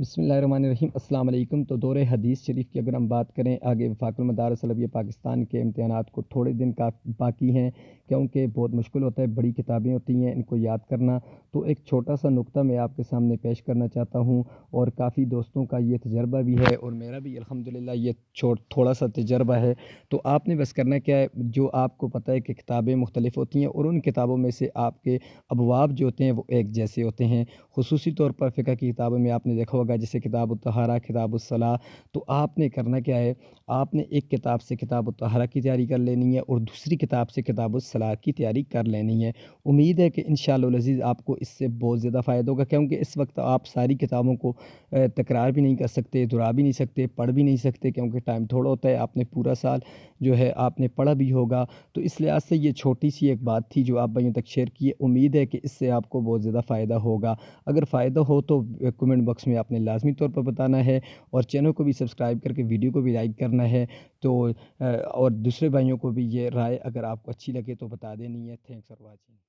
बिस्मिल्लाहिर्रहमानिर्रहीम। अस्सलाम वालेकुम। तो दौरे हदीस शरीफ की अगर हम बात करें, आगे वफाकुल मदारिस अलविया पाकिस्तान के इम्तहानात को थोड़े दिन का बाकी हैं, क्योंकि बहुत मुश्किल होता है, बड़ी किताबें होती हैं, इनको याद करना। तो एक छोटा सा नुक्ता मैं आपके सामने पेश करना चाहता हूँ, और काफ़ी दोस्तों का ये तजर्बा भी है और मेरा भी अल्हम्दुलिल्लाह ये थोड़ा सा तजर्बा है। तो आपने बस करना क्या है, जो आपको पता है कि किताबें मुख्तलिफ़ होती हैं और उन किताबों में से आपके अबवाब जो होते हैं वो एक जैसे होते हैं। खुसूसी तौर पर फ़िक़्ह की किताबों में आपने देखा होगा, जैसे किताब तहारा, किताब सलाह। तो आपने करना क्या है, आपने एक किताब से किताब तहारा की तैयारी कर लेनी है और दूसरी किताब से किताब सलाह की तैयारी कर लेनी है। उम्मीद है कि इंशाअल्लाह अज़ीज़ आपको इससे बहुत ज़्यादा फ़ायदा होगा, क्योंकि इस वक्त आप सारी किताबों को तकरार भी नहीं कर सकते, दोहरा भी नहीं सकते, पढ़ भी नहीं सकते, क्योंकि टाइम थोड़ा होता है। आपने पूरा साल जो है आपने पढ़ा भी होगा। तो इस लिहाज से ये छोटी सी एक बात थी जो आप भाइयों तक शेयर की है। उम्मीद है कि इससे आपको बहुत ज़्यादा फ़ायदा होगा। अगर फ़ायदा हो तो कमेंट बॉक्स में आपने लाज़मी तौर पर बताना है, और चैनल को भी सब्सक्राइब करके वीडियो को भी लाइक करना है। तो और दूसरे भाइयों को भी ये राय अगर आपको अच्छी लगे तो बता देनी है। Thanks for watching.